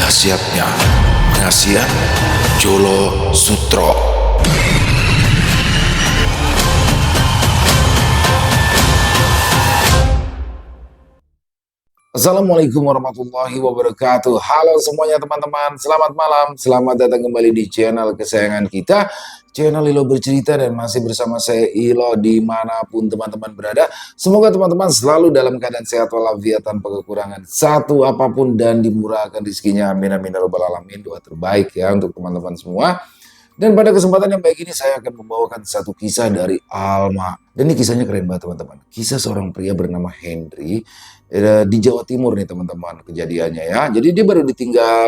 Dahsyatnya pengasihan Jolo Sutro. Assalamualaikum warahmatullahi wabarakatuh. Halo semuanya teman-teman, selamat malam. Selamat datang kembali di channel kesayangan kita, channel Ilo Bercerita, dan masih bersama saya Ilo dimanapun teman-teman berada. Semoga teman-teman selalu dalam keadaan sehat walafiat tanpa kekurangan satu apapun dan dimurahkan rezekinya. Amin amin ya rabbal alamin. Doa terbaik ya untuk teman-teman semua. Dan pada kesempatan yang baik ini saya akan membawakan satu kisah dari Alma. Dan ini kisahnya keren banget teman-teman. Kisah seorang pria bernama Henry di Jawa Timur nih teman-teman kejadiannya ya. Jadi dia baru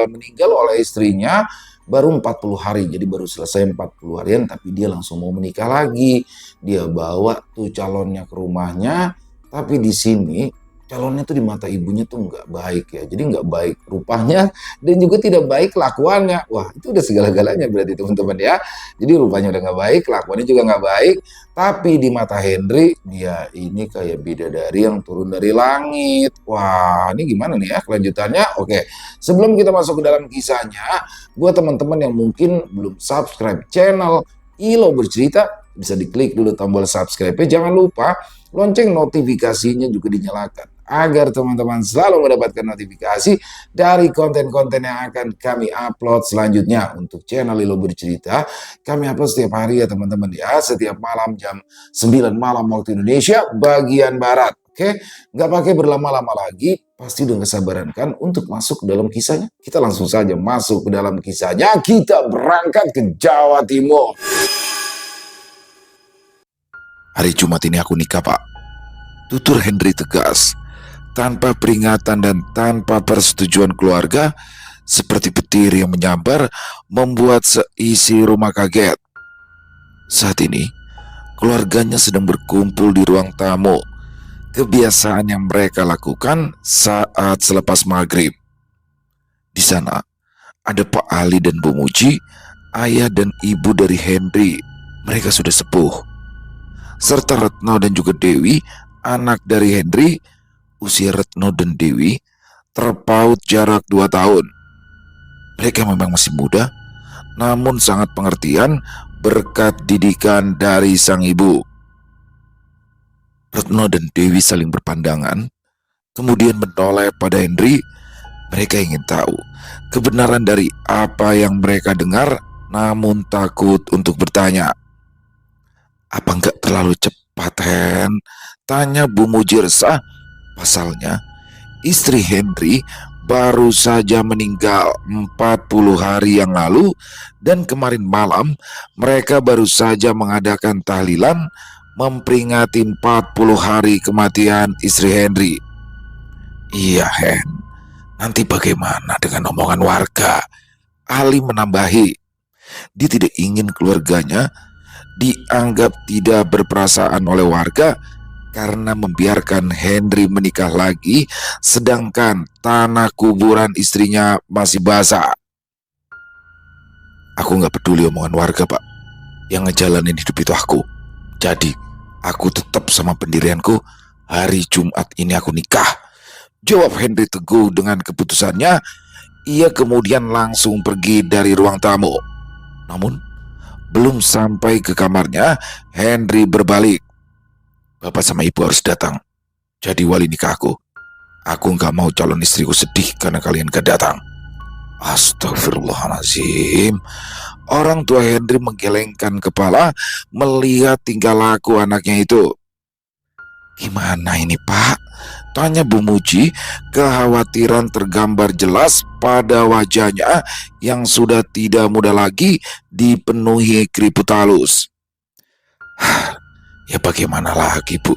meninggal oleh istrinya baru 40 hari. Jadi baru selesai 40 harian tapi dia langsung mau menikah lagi. Dia bawa tuh calonnya ke rumahnya. Tapi di sini calonnya tuh di mata ibunya tuh nggak baik ya. Jadi nggak baik rupanya dan juga tidak baik kelakuannya. Wah itu udah segala-galanya berarti teman-teman ya. Jadi rupanya udah nggak baik, kelakuannya juga nggak baik. Tapi di mata Henry dia ini kayak bidadari yang turun dari langit. Wah ini gimana nih ya kelanjutannya? Oke, sebelum kita masuk ke dalam kisahnya, buat teman-teman yang mungkin belum subscribe channel Ilo Bercerita, bisa diklik dulu tombol subscribe-nya. Jangan lupa lonceng notifikasinya juga dinyalakan agar teman-teman selalu mendapatkan notifikasi dari konten-konten yang akan kami upload selanjutnya. Untuk channel Ilo Bercerita kami upload setiap hari ya teman-teman ya, setiap malam jam 9 malam waktu Indonesia bagian Barat. Oke, nggak pakai berlama-lama lagi, pasti udah kesabaran kan untuk masuk ke dalam kisahnya. Kita langsung saja masuk ke dalam kisahnya. Kita berangkat ke Jawa Timur. Hari Jumat ini aku nikah, Pak. Tutur Henry tegas, tanpa peringatan dan tanpa persetujuan keluarga, seperti petir yang menyambar, membuat seisi rumah kaget. Saat ini, keluarganya sedang berkumpul di ruang tamu. Kebiasaan yang mereka lakukan saat selepas maghrib. Di sana, ada Pak Ali dan Bu Muji, ayah dan ibu dari Henry. Mereka sudah sepuh. Serta Retno dan juga Dewi, anak dari Henry. Usia Retno dan Dewi terpaut jarak 2 tahun. Mereka memang masih muda, namun sangat pengertian berkat didikan dari sang ibu. Retno dan Dewi saling berpandangan, kemudian menoleh pada Henry. Mereka ingin tahu kebenaran dari apa yang mereka dengar, namun takut untuk bertanya. Apa enggak terlalu cepat, Hen? Tanya Bu Muji resah. Pasalnya, istri Henry baru saja meninggal 40 hari yang lalu dan kemarin malam mereka baru saja mengadakan tahlilan memperingati 40 hari kematian istri Henry. Iya, Hen. Nanti bagaimana dengan omongan warga? Ali menambahi. Dia tidak ingin keluarganya dianggap tidak berperasaan oleh warga karena membiarkan Henry menikah lagi sedangkan tanah kuburan istrinya masih basah. Aku nggak peduli omongan warga, Pak. Yang ngejalanin hidup itu aku. Jadi aku tetap sama pendirianku. Hari Jumat ini aku nikah, jawab Henry teguh dengan keputusannya. Ia kemudian langsung pergi dari ruang tamu. Namun belum sampai ke kamarnya, Henry berbalik. Bapak sama ibu harus datang jadi wali nikahku. Aku nggak mau calon istriku sedih karena kalian gak datang. Astagfirullahaladzim. Orang tua Henry menggelengkan kepala melihat tingkah laku anaknya itu. Gimana ini, Pak? Tanya Bu Muji. Kekhawatiran tergambar jelas pada wajahnya yang sudah tidak muda lagi dipenuhi keriput halus. Ya bagaimana lagi, Bu?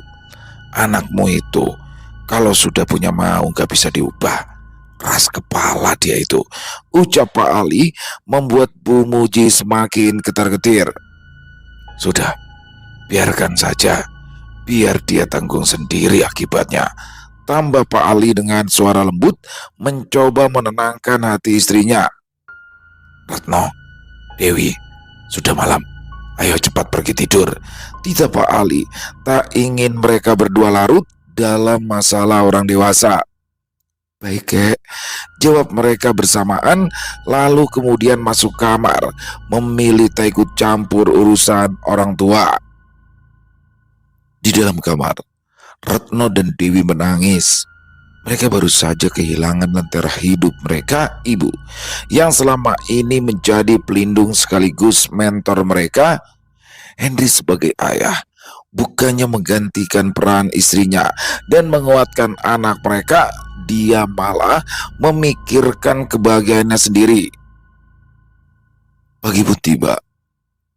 Anakmu itu kalau sudah punya mau gak bisa diubah. Keras kepala dia itu, ucap Pak Ali membuat Bu Muji semakin getar-getir. Sudah, biarkan saja. Biar dia tanggung sendiri akibatnya, tambah Pak Ali dengan suara lembut mencoba menenangkan hati istrinya. Retno, Dewi, sudah malam. Ayo cepat pergi tidur. Tidak, Pak Ali. Tak ingin mereka berdua larut dalam masalah orang dewasa. Baik, Kek, jawab mereka bersamaan, lalu kemudian masuk kamar, memilih tak ikut campur urusan orang tua. Di dalam kamar, Retno dan Dewi menangis. Mereka baru saja kehilangan lentera hidup mereka, ibu, yang selama ini menjadi pelindung sekaligus mentor mereka. Henry sebagai ayah bukannya menggantikan peran istrinya dan menguatkan anak mereka, dia malah memikirkan kebahagiaannya sendiri. Pagi pun tiba,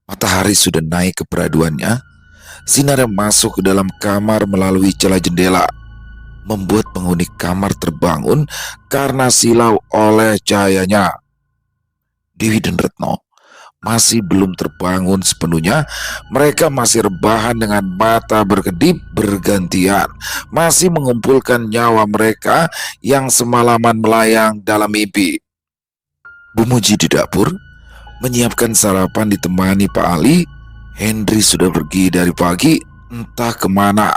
matahari sudah naik ke peraduannya. Sinar yang masuk ke dalam kamar melalui celah jendela membuat penghuni kamar terbangun karena silau oleh cahayanya. Dewi dan Retno masih belum terbangun sepenuhnya. Mereka masih rebahan dengan mata berkedip bergantian, masih mengumpulkan nyawa mereka yang semalaman melayang dalam mimpi. Bu Muji di dapur menyiapkan sarapan ditemani Pak Ali. Henry sudah pergi dari pagi, entah kemana.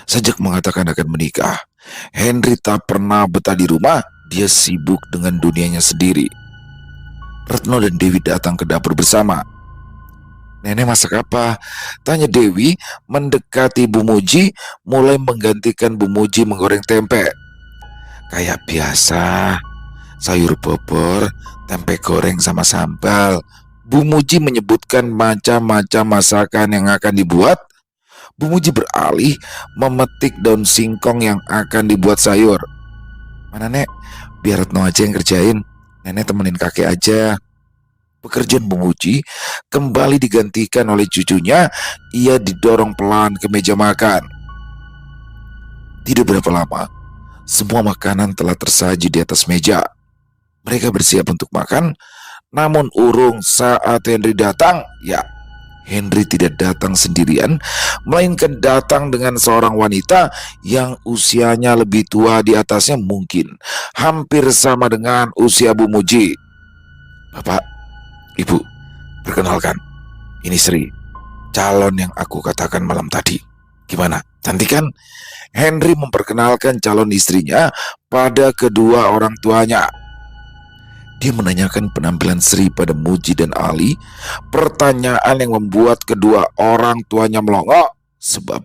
Sejak mengatakan akan menikah, Henry tak pernah betah di rumah. Dia sibuk dengan dunianya sendiri. Retno dan Dewi datang ke dapur bersama. "Nenek masak apa?" tanya Dewi mendekati Bu Muji, mulai menggantikan Bu Muji menggoreng tempe. "Kayak biasa, sayur bobor, tempe goreng sama sambal." Bu Muji menyebutkan macam-macam masakan yang akan dibuat. Bu Muji beralih memetik daun singkong yang akan dibuat sayur. "Mana, Nek? Biar Retno aja yang kerjain. Nenek temenin kakek aja." Pekerjaan Bu Muji kembali digantikan oleh cucunya. Ia didorong pelan ke meja makan. Tidak berapa lama, semua makanan telah tersaji di atas meja. Mereka bersiap untuk makan. Namun urung saat Henry datang, ya, Henry tidak datang sendirian, melainkan datang dengan seorang wanita yang usianya lebih tua di atasnya, mungkin hampir sama dengan usia Bu Muji. "Bapak, Ibu, perkenalkan, ini Sri, calon yang aku katakan malam tadi. Gimana, cantik kan?" Henry memperkenalkan calon istrinya pada kedua orang tuanya. Dia menanyakan penampilan Sri pada Muji dan Ali, pertanyaan yang membuat kedua orang tuanya melongo, sebab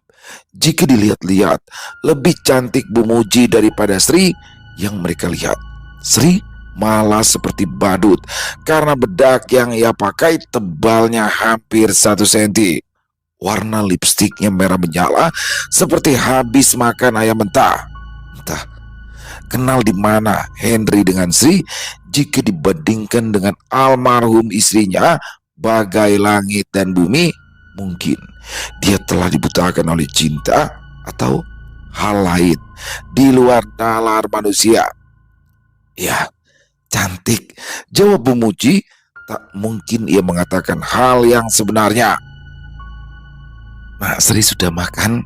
jika dilihat-lihat, lebih cantik Bu Muji daripada Sri yang mereka lihat. Sri malah seperti badut karena bedak yang ia pakai tebalnya hampir 1 senti. Warna lipstiknya merah menyala seperti habis makan ayam mentah. Entah kenal di mana Henry dengan Sri jika dibandingkan dengan almarhum istrinya, bagai langit dan bumi. Mungkin dia telah dibutakan oleh cinta atau hal lain di luar nalar manusia. "Ya, cantik," jawab Bu Muji. Tak mungkin ia mengatakan hal yang sebenarnya. "Nak Sri sudah makan?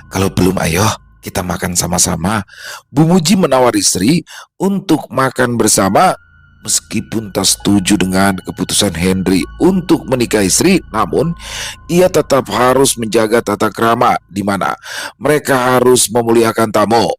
Kalau belum, ayo kita makan sama-sama." Bu Muji menawari Sri untuk makan bersama. Meskipun tak setuju dengan keputusan Henry untuk menikahi Sri, namun ia tetap harus menjaga tata krama di mana mereka harus memuliakan tamu.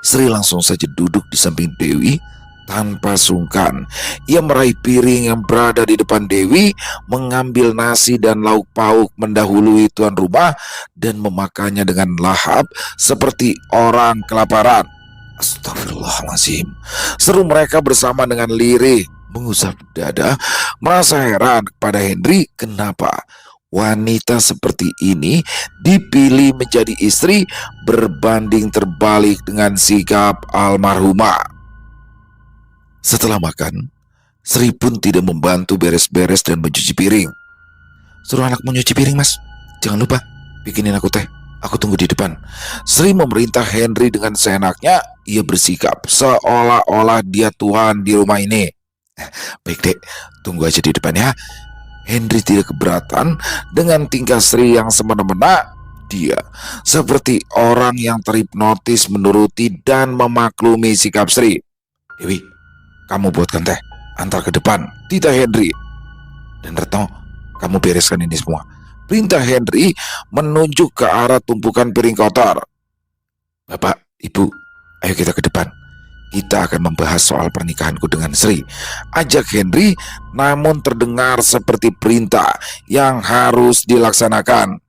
Sri langsung saja duduk di samping Dewi tanpa sungkan. Ia meraih piring yang berada di depan Dewi, mengambil nasi dan lauk pauk mendahului tuan rumah dan memakannya dengan lahap seperti orang kelaparan. "Astagfirullahaladzim," seru mereka bersama dengan lirih, mengusap dada, merasa heran kepada Henry kenapa wanita seperti ini dipilih menjadi istri, berbanding terbalik dengan sikap almarhumah. Setelah makan, Sri pun tidak membantu beres-beres dan mencuci piring. "Suruh anakmu nyuci piring, Mas. Jangan lupa bikinin aku teh. Aku tunggu di depan." Sri memerintah Henry dengan seenaknya. Ia bersikap seolah-olah dia tuan di rumah ini. "Baik, Dek, tunggu aja di depan ya." Henry tidak keberatan dengan tingkah Sri yang semena-mena. Dia seperti orang yang terhipnotis menuruti dan memaklumi sikap Sri. "Dewi, kamu buatkan teh, antar ke depan," titah Henry. "Dan Retno, kamu bereskan ini semua," perintah Henry menunjuk ke arah tumpukan piring kotor. "Bapak, Ibu, Ayo kita ke depan. Kita akan membahas soal pernikahanku dengan Sri. Ajak Henry, namun terdengar seperti perintah yang harus dilaksanakan.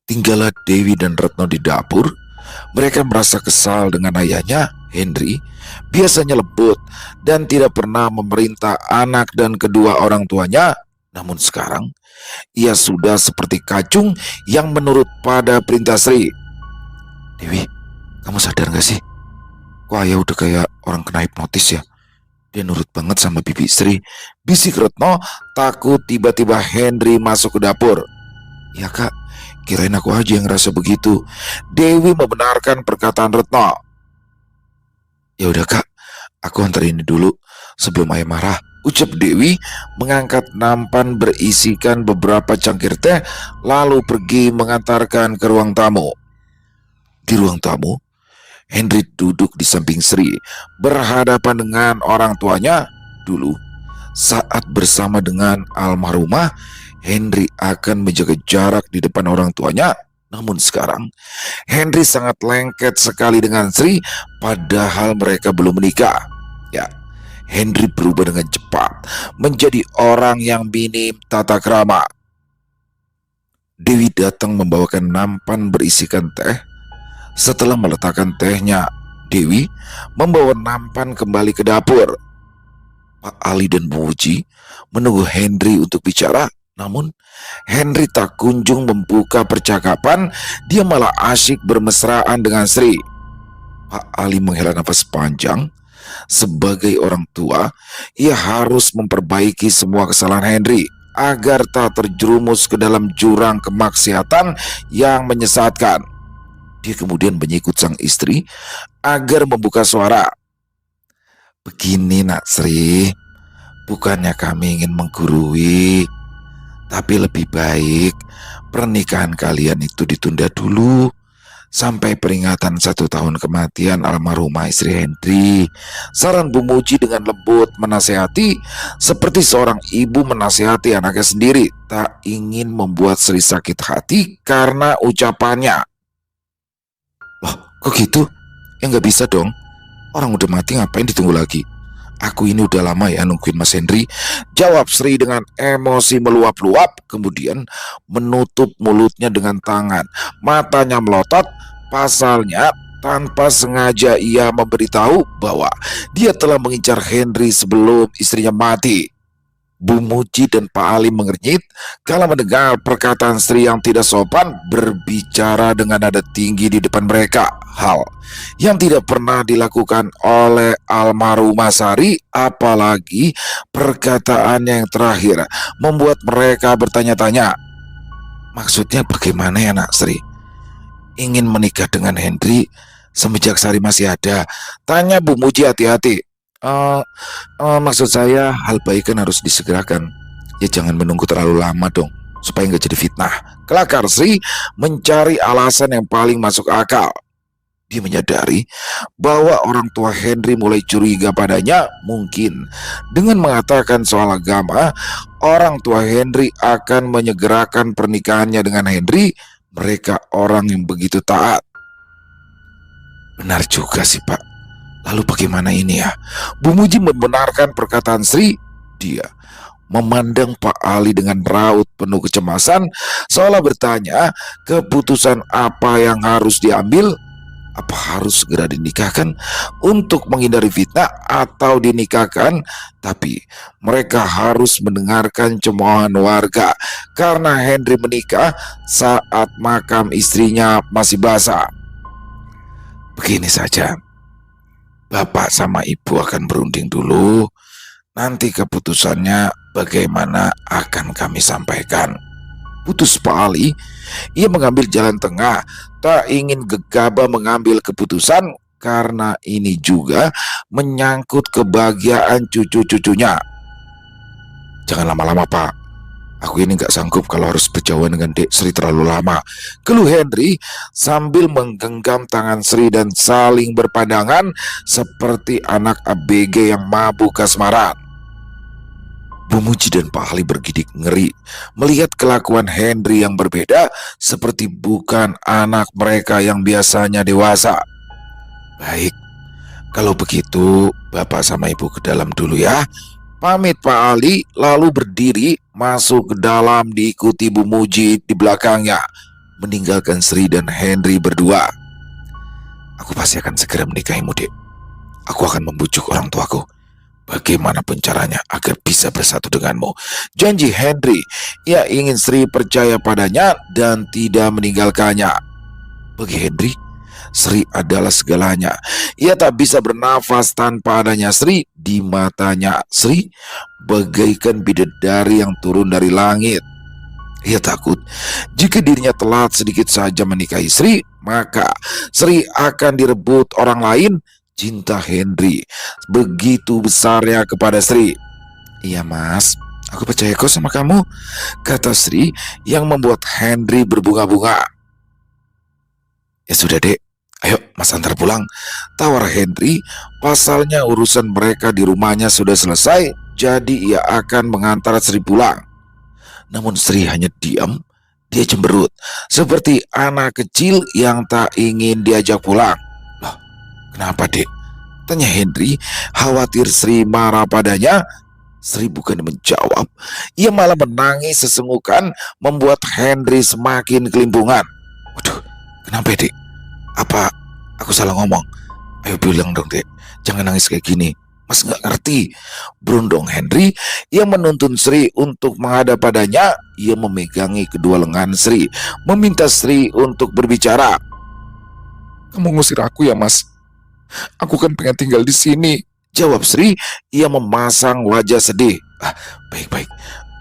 Tinggallah Dewi dan Retno di dapur. Mereka merasa kesal dengan ayahnya, Henry. Biasanya lembut dan tidak pernah memerintah anak dan kedua orang tuanya. Namun sekarang, ia sudah seperti kacung yang menurut pada perintah Sri. Dewi, kamu sadar gak sih? Kok ayah udah kayak orang kena hipnotis ya? Dia nurut banget sama bibi Sri. Bisik Retno takut tiba-tiba Henry masuk ke dapur. Ya kak, kirain aku aja yang ngerasa begitu. Dewi membenarkan perkataan Retno. Ya udah kak, aku antar ini dulu sebelum ayah marah, ucap Dewi mengangkat nampan berisikan beberapa cangkir teh lalu pergi mengantarkan ke ruang tamu. Di ruang tamu, Henry duduk di samping Sri, berhadapan dengan orang tuanya. Dulu, saat bersama dengan almarhumah, Henry akan menjaga jarak di depan orang tuanya. Namun sekarang, Henry sangat lengket sekali dengan Sri, padahal mereka belum menikah. Ya, Henry berubah dengan cepat, menjadi orang yang minim tata krama. Dewi datang membawakan nampan berisikan teh. Setelah meletakkan tehnya, Dewi membawa nampan kembali ke dapur. Pak Ali dan Bu Muji menunggu Henry untuk bicara, namun Henry tak kunjung membuka percakapan. Dia malah asyik bermesraan dengan Sri. Pak Ali menghela nafas panjang. Sebagai orang tua, ia harus memperbaiki semua kesalahan Henry agar tak terjerumus ke dalam jurang kemaksiatan yang menyesatkan. Dia kemudian menyikut sang istri agar membuka suara. Begini nak Sri, bukannya kami ingin menggurui, tapi lebih baik pernikahan kalian itu ditunda dulu sampai peringatan 1 tahun kematian almarhumah istri Henry. Saran Bu Muji dengan lembut menasehati, seperti seorang ibu menasehati anaknya sendiri, tak ingin membuat Sri sakit hati karena ucapannya. Loh, kok gitu? Ya nggak bisa dong. Orang udah mati ngapain ditunggu lagi? Aku ini udah lama ya nungguin Mas Henry, jawab Sri dengan emosi meluap-luap, kemudian menutup mulutnya dengan tangan. Matanya melotot, pasalnya tanpa sengaja ia memberitahu bahwa dia telah mengincar Henry sebelum istrinya mati. Bu Muji dan Pak Ali mengernyit kala mendengar perkataan Sri yang tidak sopan berbicara dengan nada tinggi di depan mereka. Hal yang tidak pernah dilakukan oleh almarhumah Sari, apalagi perkataannya yang terakhir membuat mereka bertanya-tanya. Maksudnya bagaimana ya nak Sri? Ingin menikah dengan Henry semenjak Sari masih ada? Tanya Bu Muji hati-hati. Maksud saya hal baik kan harus disegerakan. Ya jangan menunggu terlalu lama dong, supaya nggak jadi fitnah. Kelakar Sri mencari alasan yang paling masuk akal. Dia menyadari bahwa orang tua Henry mulai curiga padanya. Mungkin dengan mengatakan soal agama, orang tua Henry akan menyegerakan pernikahannya dengan Henry. Mereka orang yang begitu taat. Benar juga sih Pak. Lalu bagaimana ini ya? Bu Muji membenarkan perkataan Sri. Dia memandang Pak Ali dengan raut penuh kecemasan, seolah bertanya, keputusan apa yang harus diambil? Apa harus segera dinikahkan untuk menghindari fitnah, atau dinikahkan tapi mereka harus mendengarkan cemoohan warga karena Henry menikah saat makam istrinya masih basah? Begini saja, Bapak sama Ibu akan berunding dulu. Nanti keputusannya bagaimana akan kami sampaikan. Putus Pak Ali. Ia mengambil jalan tengah, tak ingin gegabah mengambil keputusan karena ini juga menyangkut kebahagiaan cucu-cucunya. Jangan lama-lama Pak. Aku ini gak sanggup kalau harus berjauhan dengan Dek Sri terlalu lama, keluh Henry sambil menggenggam tangan Sri dan saling berpandangan seperti anak ABG yang mabuk kasmaran. Bu Muji dan Pak Ali bergidik ngeri melihat kelakuan Henry yang berbeda, seperti bukan anak mereka yang biasanya dewasa. Baik, kalau begitu Bapak sama Ibu ke dalam dulu ya. Pamit Pak Ali, lalu berdiri masuk ke dalam diikuti Bu Muji di belakangnya, meninggalkan Sri dan Henry berdua. Aku pasti akan segera menikahimu, Dek. Aku akan membujuk orang tuaku. Bagaimanapun caranya agar bisa bersatu denganmu. Janji Henry, ia ingin Sri percaya padanya dan tidak meninggalkannya. Bagi Henry, Sri adalah segalanya. Ia tak bisa bernafas tanpa adanya Sri di matanya. Sri bagaikan bidadari yang turun dari langit. Ia takut jika dirinya telat sedikit saja menikahi Sri, maka Sri akan direbut orang lain. Cinta Henry begitu besarnya kepada Sri. Iya mas, aku percaya kok sama kamu, kata Sri yang membuat Henry berbunga-bunga. Ya sudah dek, ayo mas antar pulang, tawar Henry. Pasalnya urusan mereka di rumahnya sudah selesai, jadi ia akan mengantar Sri pulang. Namun Sri hanya diam. Dia cemberut seperti anak kecil yang tak ingin diajak pulang. Loh, kenapa dek? Tanya Henry, khawatir Sri marah padanya. Sri bukan menjawab, ia malah menangis sesenggukan, membuat Henry semakin kelimpungan. Waduh, kenapa dek? Apa aku salah ngomong? Ayo bilang dong dek, jangan nangis kayak gini. Mas nggak ngerti. Berundung Henry yang menuntun Sri untuk menghadap padanya. Ia memegangi kedua lengan Sri, meminta Sri untuk berbicara. Kamu ngusir aku ya mas? Aku kan pengen tinggal di sini, jawab Sri. Ia memasang wajah sedih. Baik-baik,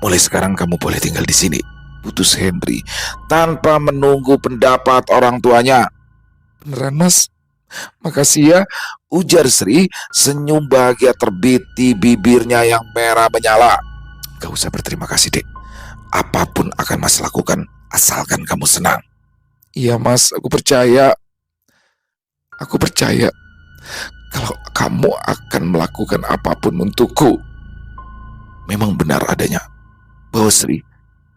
mulai sekarang kamu boleh tinggal di sini, putus Henry tanpa menunggu pendapat orang tuanya. Beneran mas? Makasih ya, ujar Sri, senyum bahagia terbit di bibirnya yang merah menyala. Gak usah berterima kasih dek, apapun akan mas lakukan asalkan kamu senang. Iya mas, aku percaya. Aku percaya kalau kamu akan melakukan apapun untukku. Memang benar adanya bahwa Sri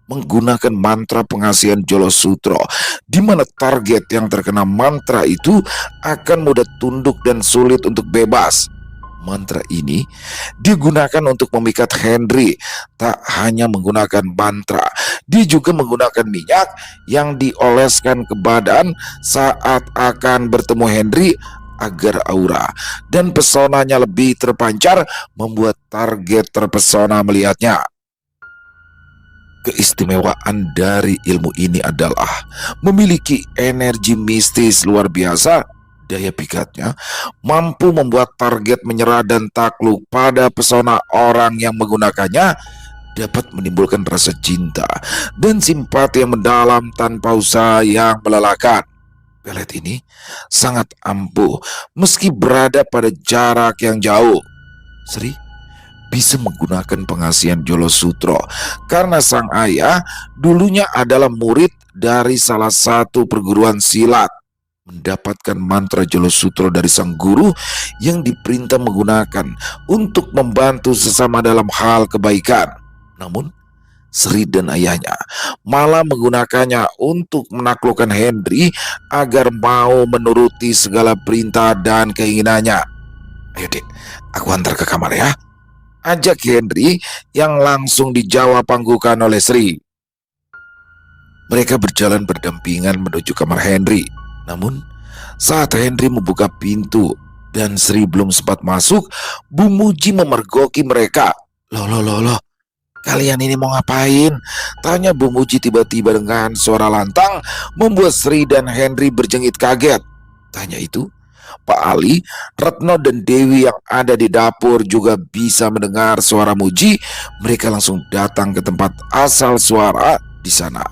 menggunakan mantra pengasihan Jolo Sutro, di mana target yang terkena mantra itu akan mudah tunduk dan sulit untuk bebas. Mantra ini digunakan untuk memikat Henry. Tak hanya menggunakan mantra, dia juga menggunakan minyak yang dioleskan ke badan saat akan bertemu Henry agar aura dan pesonanya lebih terpancar, membuat target terpesona melihatnya. Keistimewaan dari ilmu ini adalah memiliki energi mistis luar biasa. Daya pikatnya mampu membuat target menyerah dan takluk pada pesona orang yang menggunakannya, dapat menimbulkan rasa cinta dan simpati yang mendalam tanpa usaha yang melelahkan. Pelet ini sangat ampuh meski berada pada jarak yang jauh. Sri bisa menggunakan pengasihan Jolo Sutro karena sang ayah dulunya adalah murid dari salah satu perguruan silat. Mendapatkan mantra Jolo Sutro dari sang guru yang diperintah menggunakan untuk membantu sesama dalam hal kebaikan. Namun Sri dan ayahnya malah menggunakannya untuk menaklukkan Henry agar mau menuruti segala perintah dan keinginannya. Ayo dek, aku antar ke kamar ya, ajak Henry yang langsung dijawab panggukan oleh Sri. Mereka berjalan berdampingan menuju kamar Henry. Namun saat Henry membuka pintu dan Sri belum sempat masuk, Bu Muji memergoki mereka. Loh, kalian ini mau ngapain? Tanya Bu Muji tiba-tiba dengan suara lantang, membuat Sri dan Henry berjengit kaget. Tanya itu, Pak Ali, Retno dan Dewi yang ada di dapur juga bisa mendengar suara Muji. Mereka langsung datang ke tempat asal suara. Di sana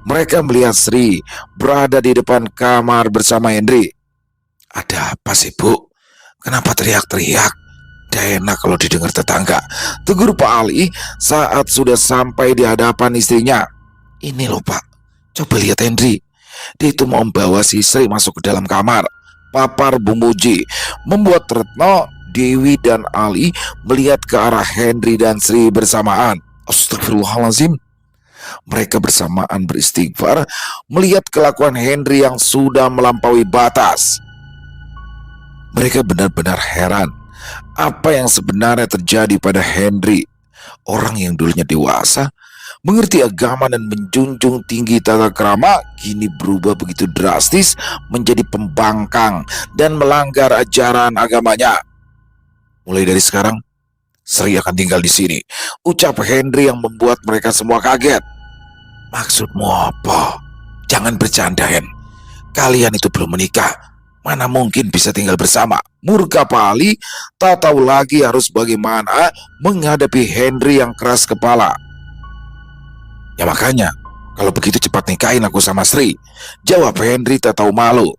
mereka melihat Sri berada di depan kamar bersama Henry. Ada apa sih Bu? Kenapa teriak-teriak? Tidak enak kalau didengar tetangga, tegur Pak Ali saat sudah sampai di hadapan istrinya. Ini loh Pak, coba lihat Henry. Dia itu mau membawa si Sri masuk ke dalam kamar, papar Bu Muji, membuat Retno, Dewi dan Ali melihat ke arah Henry dan Sri bersamaan. Astagfirullahaladzim. Mereka bersamaan beristighfar melihat kelakuan Henry yang sudah melampaui batas. Mereka benar-benar heran apa yang sebenarnya terjadi pada Henry. Orang yang dulunya dewasa, mengerti agama dan menjunjung tinggi tata krama, kini berubah begitu drastis menjadi pembangkang dan melanggar ajaran agamanya. Mulai dari sekarang, Sri akan tinggal di sini, ucap Henry yang membuat mereka semua kaget. Maksudmu apa? Jangan bercanda, Hen. Kalian itu belum menikah. Mana mungkin bisa tinggal bersama? Murka Pak Ali tak tahu lagi harus bagaimana menghadapi Henry yang keras kepala. Ya makanya, kalau begitu cepat nikahin aku sama Sri, jawab Henry tak tahu malu.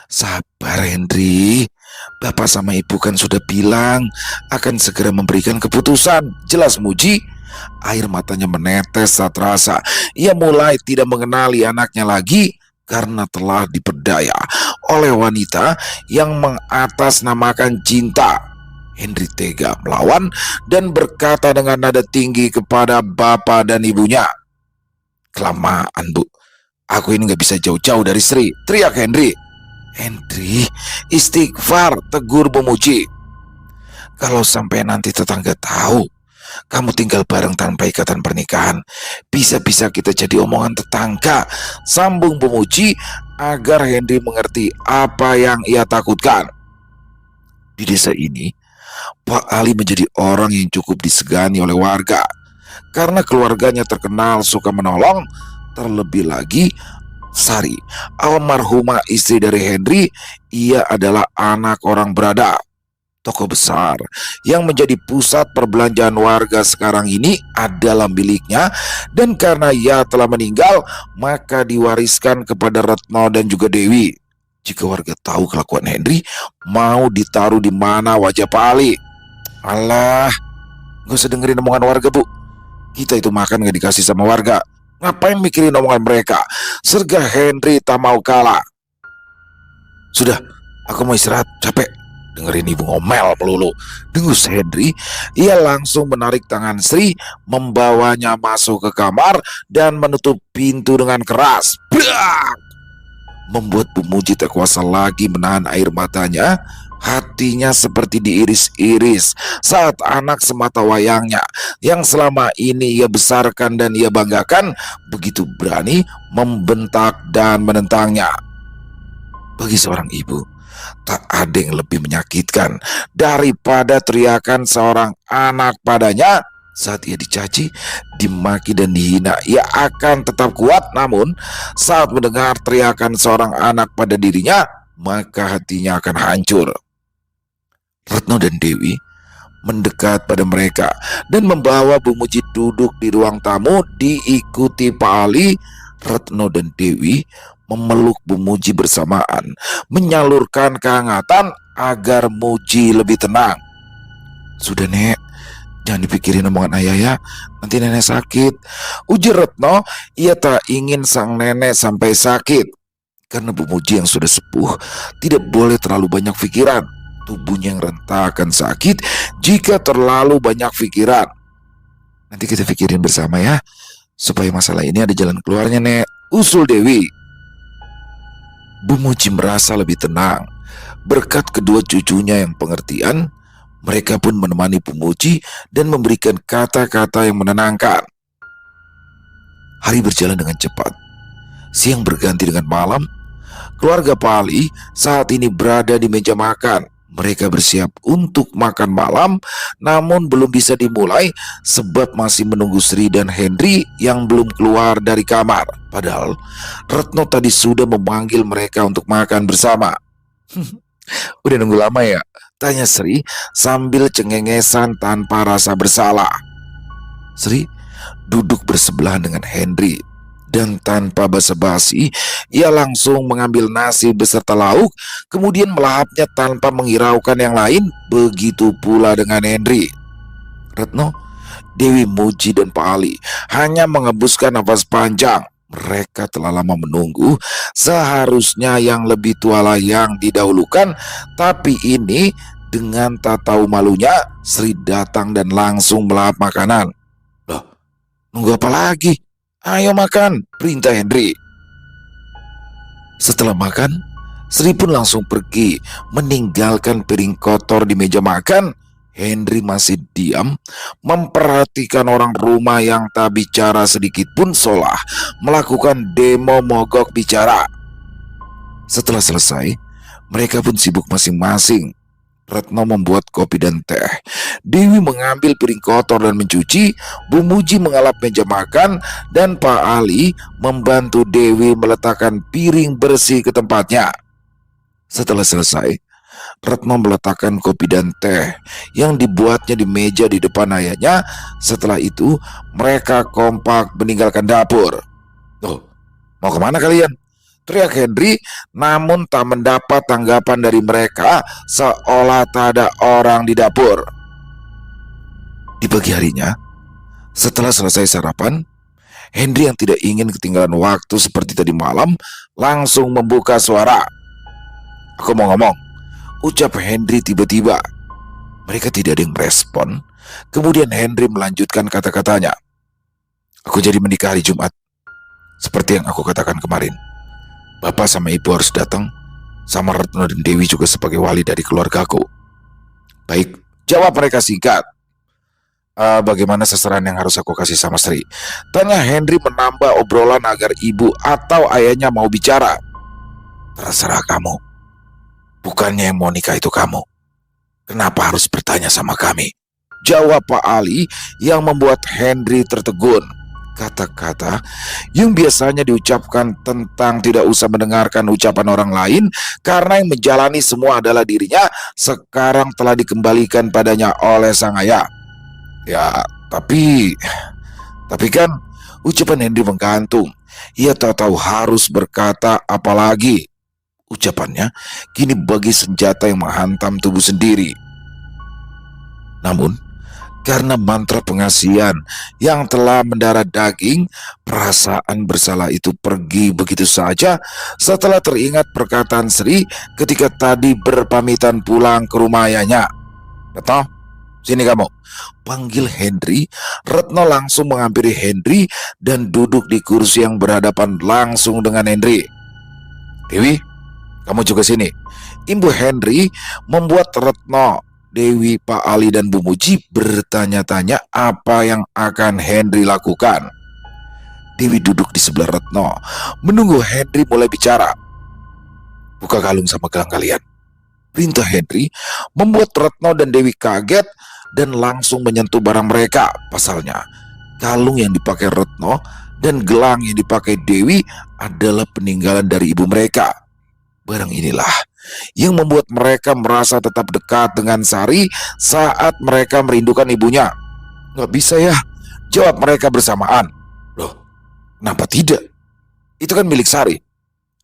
Sabar Henry, Bapak sama Ibu kan sudah bilang akan segera memberikan keputusan. Jelas Muji. Air matanya menetes saat rasa ia mulai tidak mengenali anaknya lagi karena telah diperdaya oleh wanita yang mengatasnamakan cinta. Henry tega melawan dan berkata dengan nada tinggi kepada bapak dan ibunya. Kelamaan Bu, aku ini gak bisa jauh-jauh dari Sri, teriak Henry. Henry, istighfar, tegur Bu Muji. Kalau sampai nanti tetangga tahu kamu tinggal bareng tanpa ikatan pernikahan, bisa-bisa kita jadi omongan tetangga, sambung Bu Muji agar Henry mengerti apa yang ia takutkan. Di desa ini, Pak Ali menjadi orang yang cukup disegani oleh warga karena keluarganya terkenal suka menolong. Terlebih lagi Sari, almarhumah istri dari Henry, ia adalah anak orang berada. Toko besar yang menjadi pusat perbelanjaan warga sekarang ini adalah miliknya, dan karena ia telah meninggal maka diwariskan kepada Retno dan juga Dewi. Jika warga tahu kelakuan Henry, mau ditaruh di mana wajah Pak Ali? Alah, gak usah dengerin omongan warga Bu. Kita itu makan gak dikasih sama warga. Ngapain mikirin omongan mereka? Serga Henry tak mau kalah. Sudah, aku mau istirahat, capek dengerin ibu ngomel melulu, dengus Henry. Ia langsung menarik tangan Sri, membawanya masuk ke kamar dan menutup pintu dengan keras. Brak! Membuat Bu Muji tak kuasa lagi menahan air matanya. Hatinya seperti diiris-iris saat anak semata wayangnya yang selama ini ia besarkan dan ia banggakan begitu berani membentak dan menentangnya. Bagi seorang ibu, tak ada yang lebih menyakitkan daripada teriakan seorang anak padanya. Saat ia dicaci, dimaki dan dihina, ia akan tetap kuat. Namun saat mendengar teriakan seorang anak pada dirinya, maka hatinya akan hancur. Retno dan Dewi mendekat pada mereka dan membawa Bu Muji duduk di ruang tamu diikuti Pak Ali. Retno dan Dewi memeluk Bu Muji bersamaan, menyalurkan kehangatan agar Muji lebih tenang. Sudah Nek, jangan dipikirin omongan ayah ya, nanti nenek sakit, ujar Retno. Ia tak ingin sang nenek sampai sakit. Karena Bu Muji yang sudah sepuh tidak boleh terlalu banyak pikiran. Tubuhnya yang renta akan sakit jika terlalu banyak pikiran. Nanti kita pikirin bersama ya, supaya masalah ini ada jalan keluarnya Nek, usul Dewi. Bu Muji merasa lebih tenang. Berkat kedua cucunya yang pengertian, mereka pun menemani Bu Muji dan memberikan kata-kata yang menenangkan. Hari berjalan dengan cepat. Siang berganti dengan malam. Keluarga Pak Ali saat ini berada di meja makan. Mereka bersiap untuk makan malam, namun belum bisa dimulai sebab masih menunggu Sri dan Henry yang belum keluar dari kamar. Padahal Retno tadi sudah memanggil mereka untuk makan bersama. Udah nunggu lama ya? Tanya Sri sambil cengengesan tanpa rasa bersalah. Sri duduk bersebelahan dengan Henry. Dan tanpa basa-basi, ia langsung mengambil nasi beserta lauk, kemudian melahapnya tanpa menghiraukan yang lain. Begitu pula dengan Henry. Retno, Dewi Muji dan Pak Ali hanya menghembuskan nafas panjang. Mereka telah lama menunggu. Seharusnya yang lebih tualah yang didahulukan, tapi ini dengan tak tahu malunya Sri datang dan langsung melahap makanan. Loh, nunggu apa lagi? Ayo makan, perintah Henry. Setelah makan, Sri pun langsung pergi, meninggalkan piring kotor di meja makan. Henry masih diam, memperhatikan orang rumah yang tak bicara sedikit pun seolah melakukan demo mogok bicara. Setelah selesai, mereka pun sibuk masing-masing. Retno membuat kopi dan teh, Dewi mengambil piring kotor dan mencuci, Bu Muji mengalap meja makan, dan Pak Ali membantu Dewi meletakkan piring bersih ke tempatnya. Setelah selesai, Retno meletakkan kopi dan teh yang dibuatnya di meja di depan ayahnya. Setelah itu, mereka kompak meninggalkan dapur. "Tuh, mau kemana kalian?" teriak Henry, namun tak mendapat tanggapan dari mereka, seolah tak ada orang di dapur. Di pagi harinya, setelah selesai sarapan, Henry yang tidak ingin ketinggalan waktu seperti tadi malam langsung membuka suara. "Aku mau ngomong," ucap Henry tiba-tiba. Mereka tidak ada yang merespon. Kemudian Henry melanjutkan kata-katanya. "Aku jadi menikah hari Jumat. Seperti yang aku katakan kemarin. Bapak sama ibu harus datang, sama Retno dan Dewi juga sebagai wali dari keluargaku." "Baik," jawab mereka singkat. Bagaimana seserahan yang harus aku kasih sama Sri?" tanya Henry menambah obrolan agar ibu atau ayahnya mau bicara. "Terserah kamu. Bukannya yang mau nikah itu kamu. Kenapa harus bertanya sama kami?" jawab Pak Ali yang membuat Henry tertegun. Kata-kata yang biasanya diucapkan tentang tidak usah mendengarkan ucapan orang lain karena yang menjalani semua adalah dirinya, sekarang telah dikembalikan padanya oleh sang ayah. "Ya, tapi kan," ucapan Henry menggantung. Ia tak tahu harus berkata apa lagi. Ucapannya kini bagi senjata yang menghantam tubuh sendiri. Namun, karena mantra pengasihan yang telah mendarah daging, perasaan bersalah itu pergi begitu saja setelah teringat perkataan Sri ketika tadi berpamitan pulang ke rumah ayahnya. "Retno, sini kamu," panggil Henry. Retno langsung menghampiri Henry dan duduk di kursi yang berhadapan langsung dengan Henry. "Dewi, kamu juga sini," imbu Henry membuat Retno, Dewi, Pak Ali, dan Bu Muji bertanya-tanya apa yang akan Henry lakukan. Dewi duduk di sebelah Retno, menunggu Henry mulai bicara. "Buka kalung sama gelang kalian," perintah Henry, membuat Retno dan Dewi kaget dan langsung menyentuh barang mereka. Pasalnya, kalung yang dipakai Retno dan gelang yang dipakai Dewi adalah peninggalan dari ibu mereka. Barang inilah yang membuat mereka merasa tetap dekat dengan Sari saat mereka merindukan ibunya. "Nggak bisa ya," jawab mereka bersamaan. "Loh, kenapa tidak? Itu kan milik Sari.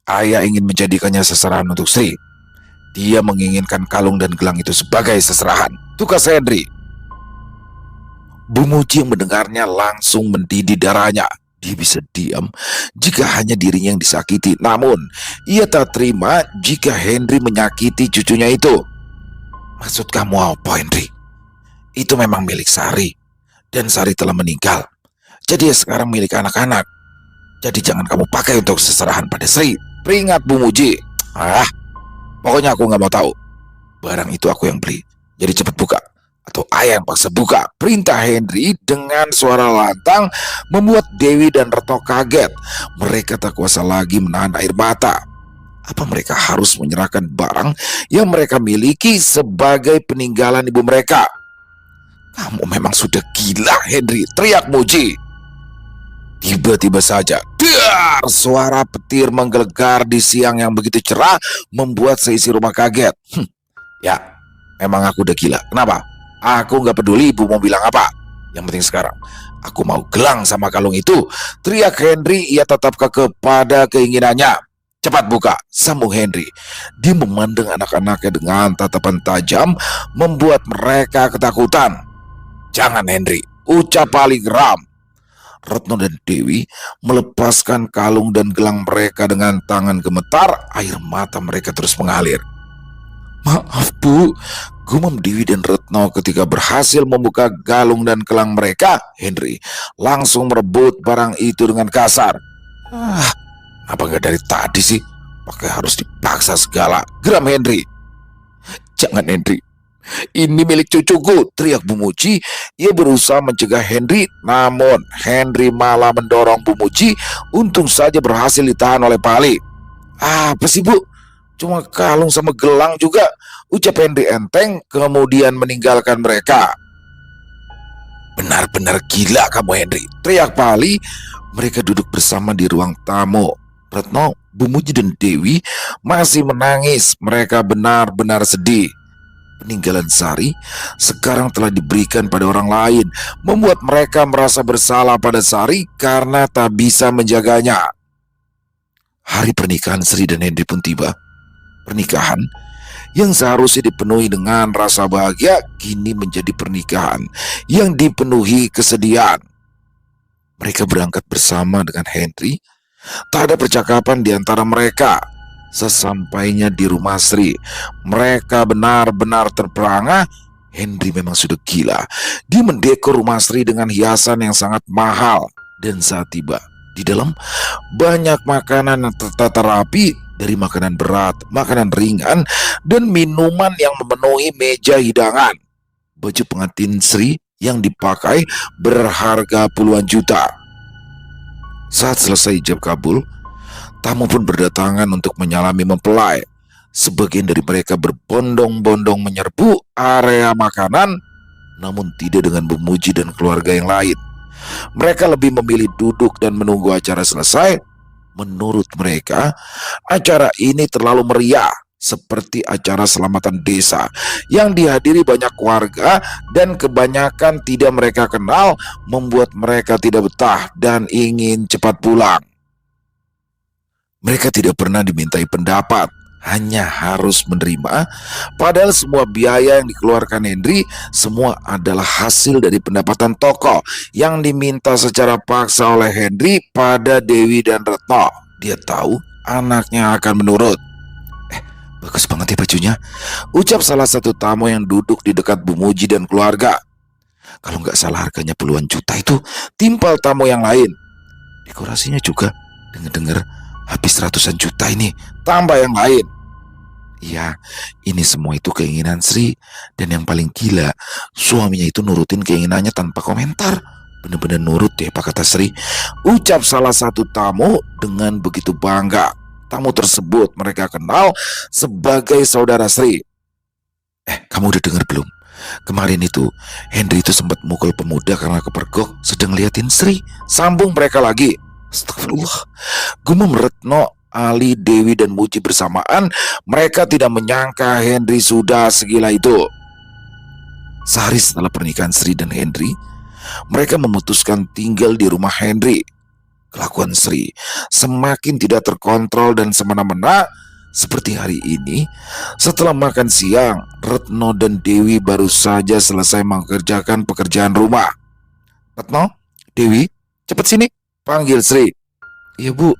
Ayah ingin menjadikannya seserahan untuk Sri. Dia menginginkan kalung dan gelang itu sebagai seserahan," tukas Henry. Bu Muji yang mendengarnya langsung mendidih darahnya. Dia bisa diam jika hanya dirinya yang disakiti, namun ia tak terima jika Henry menyakiti cucunya itu. "Maksud kamu apa, Henry? Itu memang milik Sari, dan Sari telah meninggal. Jadi ya sekarang milik anak-anak. Jadi jangan kamu pakai untuk seserahan pada Sri," peringat Bu Muji. Pokoknya aku nggak mau tahu. Barang itu aku yang beli. Jadi cepat buka, atau ayah yang paksa buka," perintah Henry dengan suara lantang, membuat Dewi dan Retno kaget. Mereka tak kuasa lagi menahan air mata. Apa mereka harus menyerahkan barang yang mereka miliki sebagai peninggalan ibu mereka? "Kamu memang sudah gila, Henry," teriak Muji. Tiba-tiba saja, dar, suara petir menggelegar di siang yang begitu cerah membuat seisi rumah kaget. Ya, memang aku udah gila. Kenapa? Aku nggak peduli ibu mau bilang apa. Yang penting sekarang, aku mau gelang sama kalung itu, teriak Henry. Ia tetap kekeh pada keinginannya. "Cepat buka," sambung Henry. Dia memandang anak-anaknya dengan tatapan tajam, membuat mereka ketakutan. "Jangan, Henry," ucap paling geram. Retno dan Dewi melepaskan kalung dan gelang mereka dengan tangan gemetar. Air mata mereka terus mengalir. "Maaf, Bu," gumam Dewi dan Retno ketika berhasil membuka galung dan gelang mereka. Henry langsung merebut barang itu dengan kasar. Apa nggak dari tadi sih? Pakai harus dipaksa segala. Geram Henry. Jangan Henry, ini milik cucuku, teriak Bu Muji. Ia berusaha mencegah Henry, namun Henry malah mendorong Bu Muji. Untung saja berhasil ditahan oleh Pali. Apa sih Bu? Cuma kalung sama gelang juga, ucap Henry enteng, kemudian meninggalkan mereka. Benar-benar gila kamu Henry, teriak Pali. Mereka duduk bersama di ruang tamu. Retno, Bu Muji dan Dewi masih menangis. Mereka benar-benar sedih. Peninggalan Sari sekarang telah diberikan pada orang lain, membuat mereka merasa bersalah pada Sari karena tak bisa menjaganya. Hari pernikahan Sri dan Henry pun tiba. Pernikahan yang seharusnya dipenuhi dengan rasa bahagia kini menjadi pernikahan yang dipenuhi kesedihan. Mereka berangkat bersama dengan Henry. Tak ada percakapan di antara mereka. Sesampainya di rumah Sri, mereka benar-benar terperangah. Henry memang sudah gila. Dia mendekor rumah Sri dengan hiasan yang sangat mahal. Dan saat tiba di dalam, banyak makanan yang tertata rapi, dari makanan berat, makanan ringan, dan minuman yang memenuhi meja hidangan. Baju pengantin Sri yang dipakai berharga puluhan juta. Saat selesai ijab kabul, tamu pun berdatangan untuk menyalami mempelai. Sebagian dari mereka berbondong-bondong menyerbu area makanan, namun tidak dengan Bu Muji dan keluarga yang lain. Mereka lebih memilih duduk dan menunggu acara selesai. Menurut mereka, acara ini terlalu meriah, seperti acara selamatan desa yang dihadiri banyak warga dan kebanyakan tidak mereka kenal, membuat mereka tidak betah dan ingin cepat pulang. Mereka tidak pernah dimintai pendapat, hanya harus menerima. Padahal semua biaya yang dikeluarkan Henry semua adalah hasil dari pendapatan toko yang diminta secara paksa oleh Henry pada Dewi dan Retno. Dia tahu anaknya akan menurut. Bagus banget ya bajunya, ucap salah satu tamu yang duduk di dekat Bu Muji dan keluarga. Kalau nggak salah harganya puluhan juta itu, timpal tamu yang lain. Dekorasinya juga, dengar-dengar habis ratusan juta ini, tambah yang lain. Iya, ini semua itu keinginan Sri. Dan yang paling gila, suaminya itu nurutin keinginannya tanpa komentar. Benar-benar nurut deh Pak, kata Sri, ucap salah satu tamu dengan begitu bangga. Tamu tersebut mereka kenal sebagai saudara Sri. Kamu udah dengar belum? Kemarin itu Henry itu sempat mukul pemuda karena kepergok sedang liatin Sri. Sambung mereka lagi. Astagfirullah. Gumam Retno, Ali, Dewi dan Muji bersamaan. Mereka tidak menyangka Henry sudah segila itu. Sehari setelah pernikahan Sri dan Henry, mereka memutuskan tinggal di rumah Henry. Kelakuan Sri semakin tidak terkontrol dan semena-mena. Seperti hari ini, setelah makan siang, Retno dan Dewi baru saja selesai mengerjakan pekerjaan rumah. Retno, Dewi, cepat sini, panggil Sri. Iya Bu,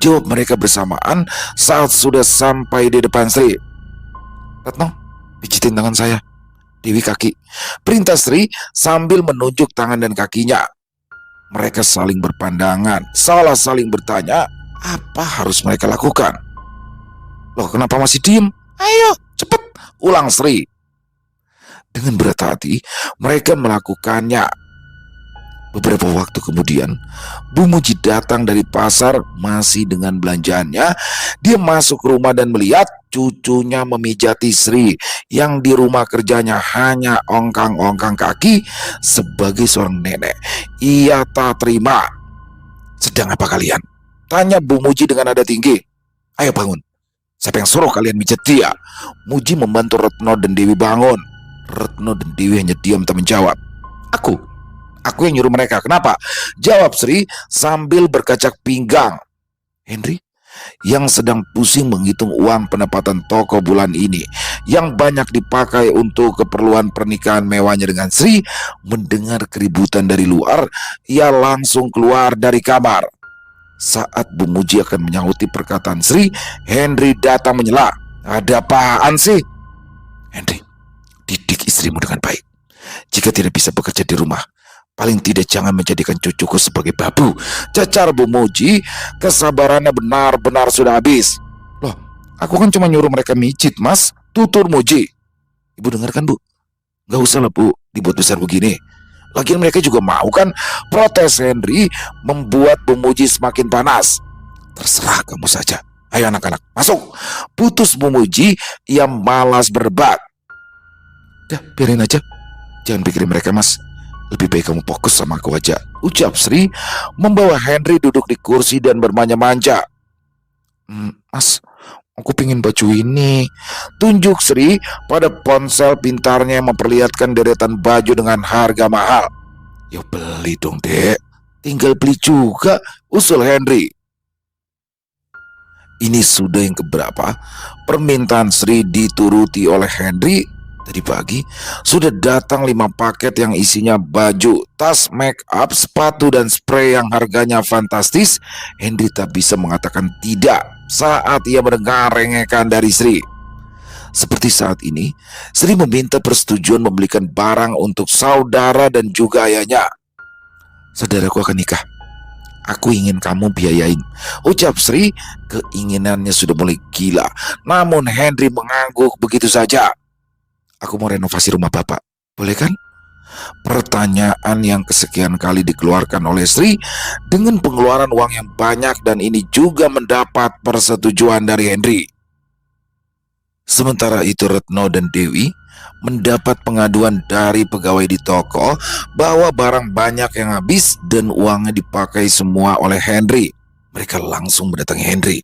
jawab mereka bersamaan saat sudah sampai di depan Sri. Retno, pijitin tangan saya. Dewi kaki, perintah Sri sambil menunjuk tangan dan kakinya. Mereka saling berpandangan, salah saling bertanya, apa harus mereka lakukan? Loh, kenapa masih diem? Ayo, cepet, ulang Sri. Dengan berat hati, mereka melakukannya. Beberapa waktu kemudian, Bu Muji datang dari pasar masih dengan belanjaannya. Dia masuk rumah dan melihat cucunya memijati Sri yang di rumah kerjanya hanya ongkang-ongkang kaki sebagai seorang nenek. Ia tak terima. Sedang apa kalian? Tanya Bu Muji dengan nada tinggi. Ayo bangun. Siapa yang suruh kalian mijat dia? Muji membantu Retno dan Dewi bangun. Retno dan Dewi hanya diam tak menjawab. Aku yang nyuruh mereka. Kenapa? Jawab Sri sambil berkacak pinggang. Henry yang sedang pusing menghitung uang pendapatan toko bulan ini yang banyak dipakai untuk keperluan pernikahan mewahnya dengan Sri, mendengar keributan dari luar. Ia langsung keluar dari kamar. Saat Bu Muji akan menyahuti perkataan Sri, Henry datang menyela. Ada apaan sih? Henry, didik istrimu dengan baik. Jika tidak bisa bekerja di rumah, paling tidak jangan menjadikan cucuku sebagai babu, cacar Bu Muji. Kesabarannya benar-benar sudah habis. Loh, Aku kan cuma nyuruh mereka micit, Mas. Tutur muji. Ibu dengar kan, Bu? Gak usah lah, Bu, dibuat besar begini. Lagian mereka juga mau kan. Protes Henry membuat Bu Muji semakin panas. Terserah kamu saja. Ayo anak-anak, masuk. Putus Bu Muji, ia malas berdebat. Dah, biarin aja. Jangan pikirin mereka, Mas. Lebih baik kamu fokus sama aku aja, ucap Sri membawa Henry duduk di kursi dan bermanja-manja. Mas, aku pingin baju ini. Tunjuk Sri pada ponsel pintarnya yang memperlihatkan deretan baju dengan harga mahal. Ya beli dong, Dek. Tinggal beli juga, usul Henry. Ini sudah yang keberapa permintaan Sri dituruti oleh Henry. Tadi pagi sudah datang 5 paket yang isinya baju, tas, make up, sepatu, dan spray yang harganya fantastis. Henry tak bisa mengatakan tidak saat ia mendengar rengekan dari Sri. Seperti saat ini, Sri meminta persetujuan membelikan barang untuk saudara dan juga ayahnya. Saudaraku akan nikah. Aku ingin kamu biayain, ucap Sri. Keinginannya sudah mulai gila. Namun Henry mengangguk begitu saja. Aku mau renovasi rumah Bapak, boleh kan? Pertanyaan yang kesekian kali dikeluarkan oleh Sri dengan pengeluaran uang yang banyak, dan ini juga mendapat persetujuan dari Henry. Sementara itu Retno dan Dewi mendapat pengaduan dari pegawai di toko bahwa barang banyak yang habis dan uangnya dipakai semua oleh Henry. Mereka langsung mendatangi Henry.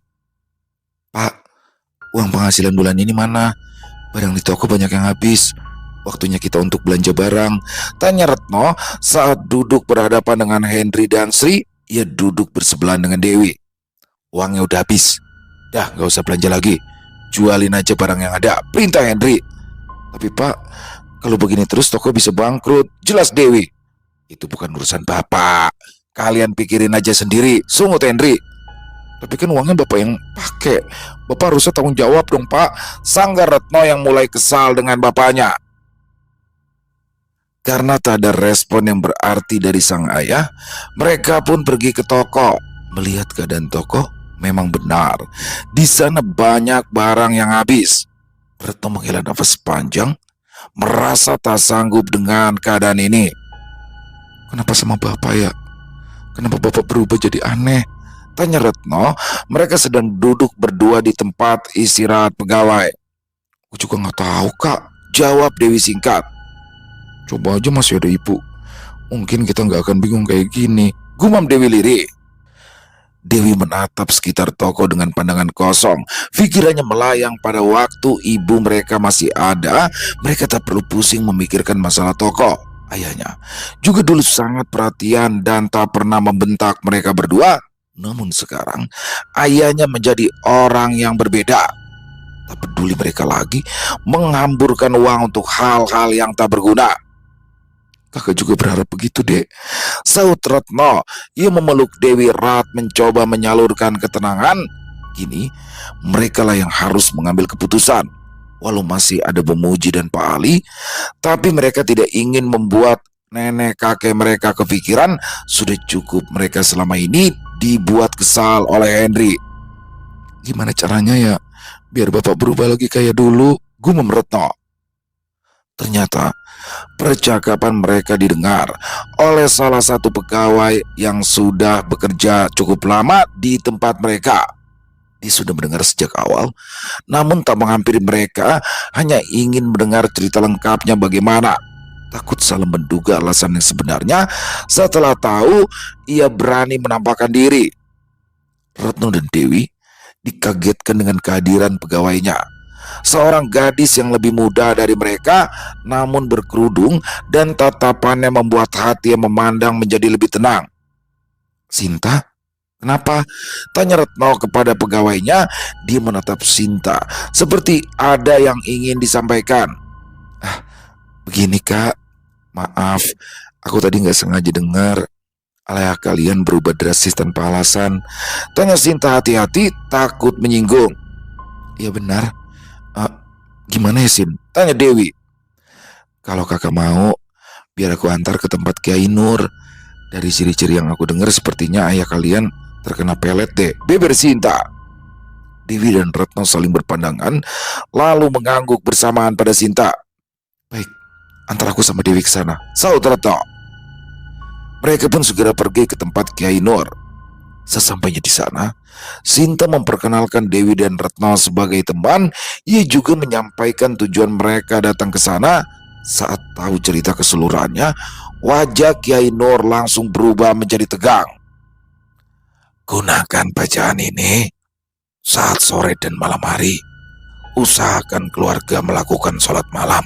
Pak, uang penghasilan bulan ini mana? Barang di toko banyak yang habis. Waktunya kita untuk belanja barang, tanya Retno saat duduk berhadapan dengan Henry dan Sri. Ia duduk bersebelahan dengan Dewi. Uangnya udah habis. Dah, gak usah belanja lagi. Jualin aja barang yang ada, perintah Henry. Tapi Pak, kalau begini terus toko bisa bangkrut, jelas Dewi. Itu bukan urusan Bapak. Kalian pikirin aja sendiri, sungut Henry. Tapi kan uangnya Bapak yang pakai. Bapak harusnya tanggung jawab dong, Pak, sanggar Retno yang mulai kesal dengan bapaknya. Karena tak ada respon yang berarti dari sang ayah, mereka pun pergi ke toko. Melihat keadaan toko, memang benar di sana banyak barang yang habis. Retno menghela nafas panjang, merasa tak sanggup dengan keadaan ini. Kenapa sama Bapak ya? Kenapa Bapak berubah jadi aneh? Tanya Retno. Mereka sedang duduk berdua di tempat istirahat pegawai. Aku juga nggak tahu, Kak, jawab Dewi singkat. Coba aja masih ada ibu, mungkin kita nggak akan bingung kayak gini, gumam Dewi lirih. Dewi menatap sekitar toko dengan pandangan kosong. Pikirannya melayang pada waktu ibu mereka masih ada. Mereka tak perlu pusing memikirkan masalah toko. Ayahnya juga dulu sangat perhatian dan tak pernah membentak mereka berdua. Namun sekarang ayahnya menjadi orang yang berbeda. Tak peduli mereka lagi menghamburkan uang untuk hal-hal yang tak berguna. Kakak juga berharap begitu, Dek, sahut Retno. Ia memeluk Dewi erat mencoba menyalurkan ketenangan. Kini mereka lah yang harus mengambil keputusan. Walau masih ada Bu Muji dan Pak Ali, tapi mereka tidak ingin membuat nenek kakek mereka kepikiran. Sudah cukup mereka selama ini dibuat kesal oleh Henry. Gimana caranya ya biar Bapak berubah lagi kayak dulu, gumam Retno. Ternyata percakapan mereka didengar oleh salah satu pegawai yang sudah bekerja cukup lama di tempat mereka. Dia sudah mendengar sejak awal, namun tak menghampiri mereka, hanya ingin mendengar cerita lengkapnya bagaimana. Takut salah menduga alasan yang sebenarnya, setelah tahu ia berani menampakkan diri. Retno dan Dewi dikagetkan dengan kehadiran pegawainya. Seorang gadis yang lebih muda dari mereka, namun berkerudung, dan tatapannya membuat hati yang memandang menjadi lebih tenang. Sinta? Kenapa? Tanya Retno kepada pegawainya. Dia menatap Sinta seperti ada yang ingin disampaikan. Begini, Kak, maaf, aku tadi gak sengaja dengar ayah kalian berubah drastis tanpa alasan. Tanya Sinta hati-hati, takut menyinggung. Ya benar. Gimana ya, Sin? Tanya Dewi. Kalau kakak mau, biar aku antar ke tempat Kiai Nur. Dari ciri-ciri yang aku dengar, sepertinya ayah kalian terkena pelet deh, beber Sinta. Dewi dan Retno saling berpandangan, lalu mengangguk bersamaan pada Sinta. Baik, antar aku sama Dewi ke sana, sahut Retno. Mereka pun segera pergi ke tempat Kiai Nur. Sesampainya di sana, Sinta memperkenalkan Dewi dan Retno sebagai teman. Ia juga menyampaikan tujuan mereka datang ke sana. Saat tahu cerita keseluruhannya, wajah Kiai Nur langsung berubah menjadi tegang. Gunakan bacaan ini saat sore dan malam hari. Usahakan keluarga melakukan sholat malam.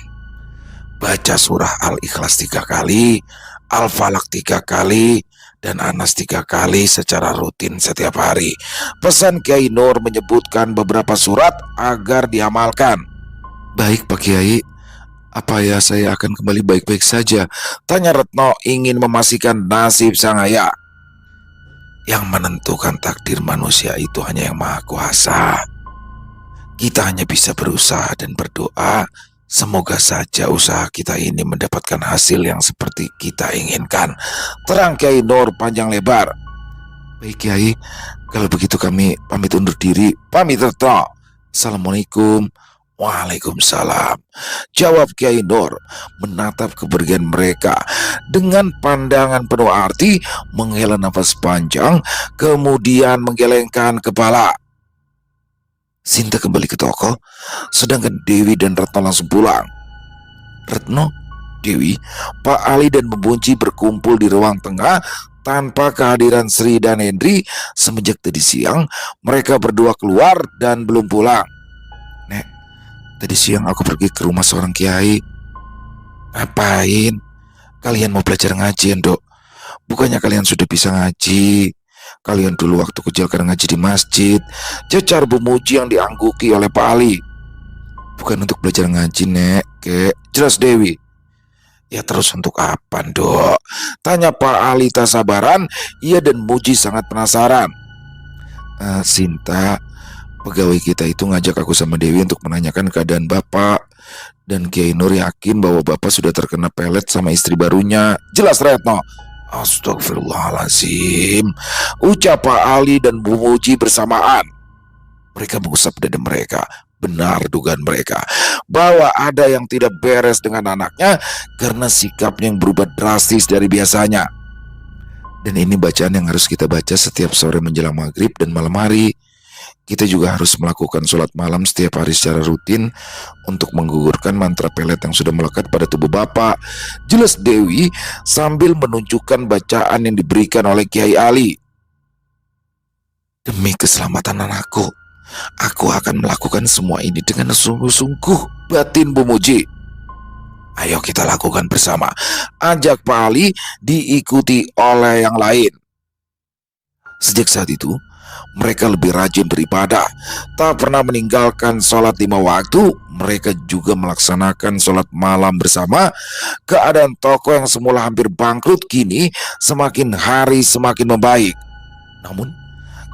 Baca surah Al-Ikhlas 3 kali, Al-Falaq 3 kali, dan Anas 3 kali secara rutin setiap hari. Pesan Kiai Nur menyebutkan beberapa surat agar diamalkan. Baik Pak Kiai, apa ya saya akan kembali baik-baik saja? Tanya Retno ingin memastikan nasib sang ayah. Yang menentukan takdir manusia itu hanya Yang Maha Kuasa. Kita hanya bisa berusaha dan berdoa. Semoga saja usaha kita ini mendapatkan hasil yang seperti kita inginkan. Terang Kiai Nur panjang lebar. Baik Kiai, kalau begitu kami pamit undur diri. Pamit Retno. Assalamualaikum. Waalaikumsalam, jawab Kiai Nur menatap kepergian mereka dengan pandangan penuh arti, menghela nafas panjang, kemudian menggelengkan kepala. Sinta kembali ke toko, sedangkan Dewi dan Retno langsung pulang. Retno, Dewi, Pak Ali dan Bumbuji berkumpul di ruang tengah tanpa kehadiran Sri dan Hendri. Semenjak tadi siang, mereka berdua keluar dan belum pulang. Nek, tadi siang aku pergi ke rumah seorang kiai. Ngapain? Kalian mau belajar ngaji, Dok? Bukannya kalian sudah bisa ngaji? Kalian dulu waktu kecil kadang ngaji di masjid, cecar Bumuji yang diangguki oleh Pak Ali. Bukan untuk belajar ngaji, Nek, Kek. Jelas Dewi. Ya terus untuk apa, Dok? Tanya Pak Ali tak sabaran. Ia dan Muji sangat penasaran. Sinta, pegawai kita itu ngajak aku sama Dewi untuk menanyakan keadaan Bapak. Dan Kiai Nur yakin bahwa Bapak sudah terkena pelet sama istri barunya. Jelas Retno. Astagfirullahaladzim, ucap Pak Ali dan Bu Muji bersamaan. Mereka mengusap dada mereka. Benar dugaan mereka bahwa ada yang tidak beres dengan anaknya karena sikapnya yang berubah drastis dari biasanya. Dan ini bacaan yang harus kita baca setiap sore menjelang maghrib dan malam hari. Kita juga harus melakukan sholat malam setiap hari secara rutin untuk menggugurkan mantra pelet yang sudah melekat pada tubuh Bapak. Jelas Dewi sambil menunjukkan bacaan yang diberikan oleh Kiai Ali. Demi keselamatan anakku, aku akan melakukan semua ini dengan sungguh-sungguh, batin Bu Muji. Ayo kita lakukan bersama, ajak Pak Ali diikuti oleh yang lain. Sejak saat itu, mereka lebih rajin beribadah, tak pernah meninggalkan sholat 5 waktu. Mereka juga melaksanakan sholat malam bersama. Keadaan toko yang semula hampir bangkrut kini semakin hari semakin membaik. Namun,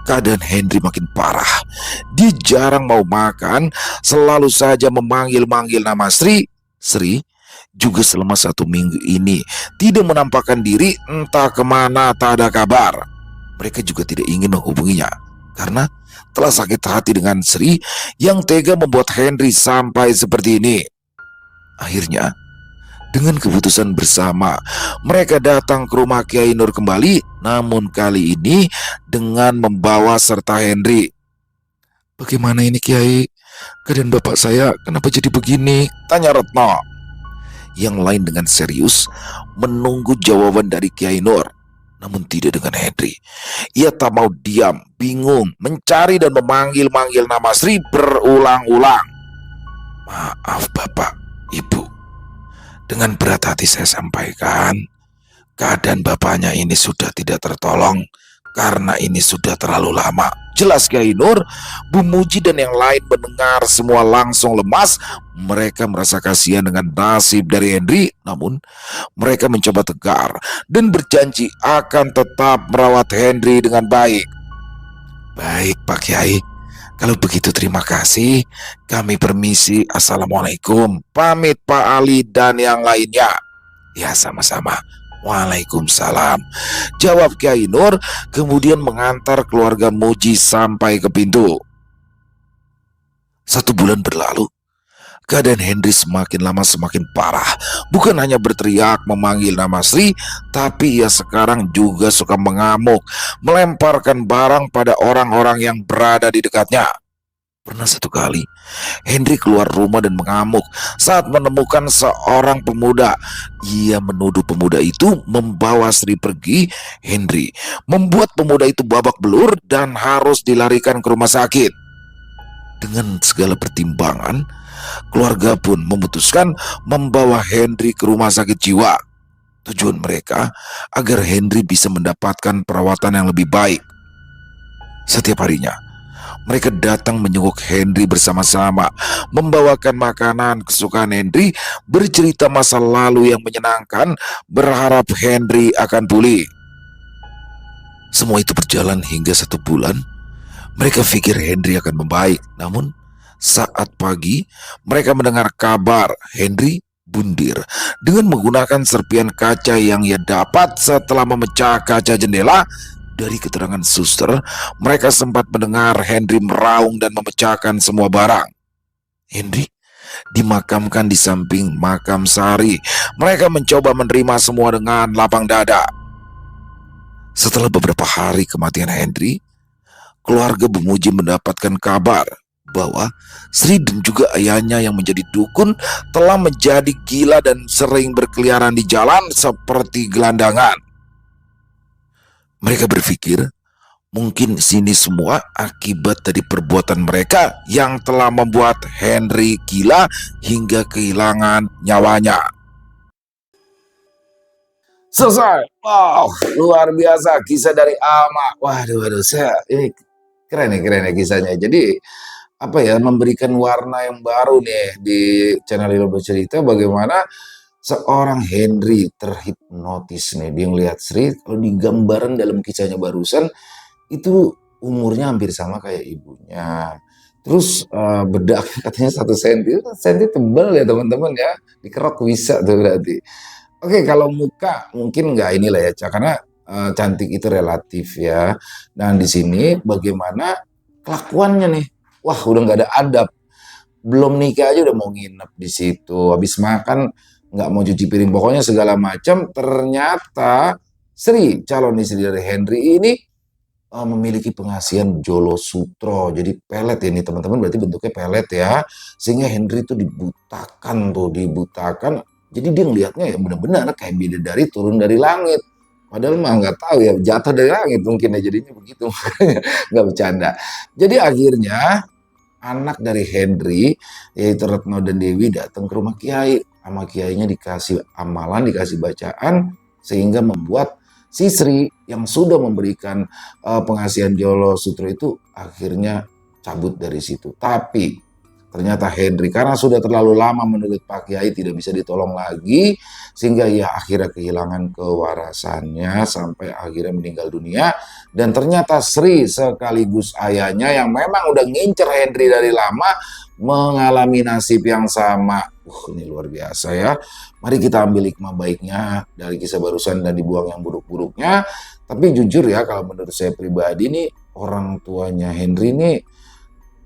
keadaan Hendri makin parah. Dia jarang mau makan, selalu saja memanggil-manggil nama Sri. Sri juga selama 1 minggu ini tidak menampakkan diri, entah kemana tak ada kabar. Mereka juga tidak ingin menghubunginya karena telah sakit hati dengan Sri yang tega membuat Hendri sampai seperti ini. Akhirnya, dengan keputusan bersama, mereka datang ke rumah Kiai Nur kembali, namun kali ini dengan membawa serta Hendri. Bagaimana ini Kiai? Keadaan bapak saya kenapa jadi begini? Tanya Retno. Yang lain dengan serius menunggu jawaban dari Kiai Nur. Namun tidak dengan Hendri. Ia tak mau diam, bingung, mencari dan memanggil-manggil nama Sri berulang-ulang. Maaf Bapak, Ibu. Dengan berat hati saya sampaikan, keadaan bapaknya ini sudah tidak tertolong karena ini sudah terlalu lama. Jelas Kiai Nur. Bu Muji dan yang lain mendengar semua langsung lemas. Mereka merasa kasihan dengan nasib dari Hendri. Namun mereka mencoba tegar dan berjanji akan tetap merawat Hendri dengan baik. Baik Pak Kiai, kalau begitu terima kasih. Kami permisi. Assalamualaikum. Pamit Pak Ali dan yang lainnya. Ya sama-sama. Waalaikumsalam, jawab Kiai Nur, kemudian mengantar keluarga Muji sampai ke pintu. 1 bulan berlalu. Keadaan Henry semakin lama semakin parah. Bukan hanya berteriak memanggil nama Sri, tapi ia sekarang juga suka mengamuk, melemparkan barang pada orang-orang yang berada di dekatnya. Pernah satu kali, Henry keluar rumah dan mengamuk saat menemukan seorang pemuda. Ia menuduh pemuda itu membawa Sri pergi. Henry membuat pemuda itu babak belur dan harus dilarikan ke rumah sakit. Dengan segala pertimbangan, keluarga pun memutuskan membawa Henry ke rumah sakit jiwa. Tujuan mereka agar Henry bisa mendapatkan perawatan yang lebih baik. Setiap harinya, mereka datang menjenguk Henry bersama-sama, membawakan makanan kesukaan Henry, bercerita masa lalu yang menyenangkan, berharap Henry akan pulih. Semua itu berjalan hingga 1 bulan. Mereka pikir Henry akan membaik, namun saat pagi mereka mendengar kabar Henry bundir dengan menggunakan serpian kaca yang ia dapat setelah memecah kaca jendela. Dari keterangan suster, mereka sempat mendengar Henry meraung dan memecahkan semua barang. Henry dimakamkan di samping makam Sari. Mereka mencoba menerima semua dengan lapang dada. Setelah beberapa hari kematian Henry, keluarga memuji mendapatkan kabar bahwa Sri dan juga ayahnya yang menjadi dukun telah menjadi gila dan sering berkeliaran di jalan seperti gelandangan. Mereka berpikir mungkin sini semua akibat dari perbuatan mereka yang telah membuat Henry gila hingga kehilangan nyawanya. Selesai. Wow, luar biasa kisah dari Alma. Waduh, ini keren ya kisahnya. Jadi apa ya, memberikan warna yang baru nih di channel Ilo Bercerita, bagaimana seorang Henry terhipnotis nih. Dia ngelihat Sri, kalau digambaran dalam kisahnya barusan itu umurnya hampir sama kayak ibunya. Terus bedak katanya 1 senti, senti tebal ya teman-teman ya, dikerok bisa tuh berarti. Oke, kalau muka mungkin nggak inilah ya, karena cantik itu relatif ya. Dan di sini bagaimana kelakuannya nih, wah udah nggak ada adab. Belum nikah aja udah mau nginep di situ, habis makan nggak mau cuci piring, pokoknya segala macam. Ternyata Sri, calon istri dari Henry ini memiliki pengasihan Jolo Sutro, jadi pelet ya ini teman-teman, berarti bentuknya pelet ya, sehingga Henry itu dibutakan. Jadi dia ngelihatnya ya benar-benar kayak bidadari turun dari langit. Padahal mah nggak tahu ya, jatuh dari langit mungkin ya, jadinya begitu. Nggak bercanda. Jadi akhirnya anak dari Henry, yaitu Retno dan Dewi, datang ke rumah Kiai. Sama Kiainya dikasih amalan, dikasih bacaan, sehingga membuat si Sri yang sudah memberikan pengasihan Jolo Sutro itu akhirnya cabut dari situ. Tapi ternyata Henry karena sudah terlalu lama menurut Pak Kiai tidak bisa ditolong lagi, sehingga ia akhirnya kehilangan kewarasannya sampai akhirnya meninggal dunia. Dan ternyata Sri sekaligus ayahnya yang memang udah ngincer Henry dari lama mengalami nasib yang sama. Ini luar biasa ya. Mari kita ambil hikmah baiknya dari kisah barusan dan dibuang yang buruk-buruknya. Tapi jujur ya, kalau menurut saya pribadi nih, orang tuanya Henry nih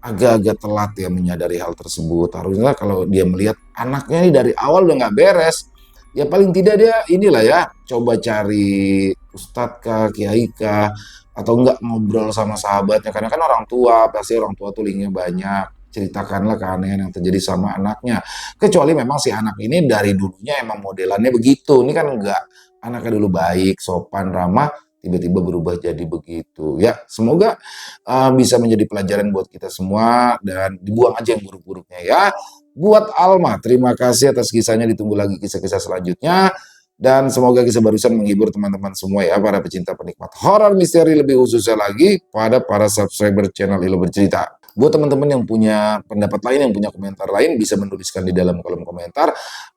agak-agak telat ya menyadari hal tersebut. Harusnya kalau dia melihat anaknya ini dari awal udah nggak beres, ya paling tidak dia inilah ya, coba cari ustadz kah, kiai kah, atau enggak ngobrol sama sahabatnya. Karena kan orang tua, pasti orang tua tuh linknya banyak. Ceritakanlah keanehan yang terjadi sama anaknya. Kecuali memang si anak ini dari dulunya emang modelannya begitu. Ini kan enggak, anaknya dulu baik, sopan, ramah, tiba-tiba berubah jadi begitu. Ya, semoga bisa menjadi pelajaran buat kita semua dan dibuang aja yang buruk-buruknya ya. Buat Alma, terima kasih atas kisahnya. Ditunggu lagi kisah-kisah selanjutnya. Dan semoga kisah barusan menghibur teman-teman semua ya, para pecinta penikmat horor misteri, lebih khususnya lagi pada para subscriber channel Ilo Bercerita. Buat teman-teman yang punya pendapat lain, yang punya komentar lain, bisa menuliskan di dalam kolom komentar.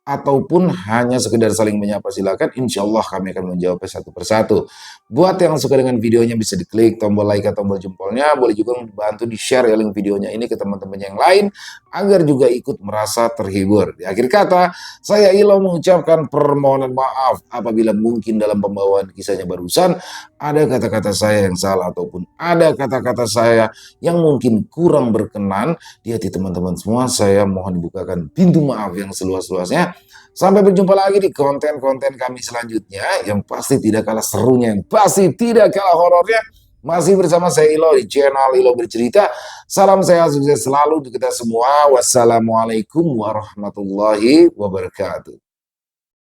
ataupun hanya sekedar saling menyapa, silakan. Insya Allah kami akan menjawabnya satu persatu. Buat yang suka dengan videonya bisa diklik tombol like atau tombol jempolnya. Boleh juga membantu di-share ya link videonya ini ke teman-teman yang lain agar juga ikut merasa terhibur. Di akhir kata, saya Ilo mengucapkan permohonan maaf apabila mungkin dalam pembawaan kisahnya barusan ada kata-kata saya yang salah ataupun ada kata-kata saya yang mungkin kurang berkenan di hati teman-teman semua. Saya mohon dibukakan pintu maaf yang seluas-luasnya. Sampai berjumpa lagi di konten-konten kami selanjutnya yang pasti tidak kalah serunya, yang pasti tidak kalah horornya. Masih bersama saya Ilo di channel Ilo Bercerita. Salam sehat, sukses selalu untuk kita semua. Wassalamualaikum warahmatullahi wabarakatuh.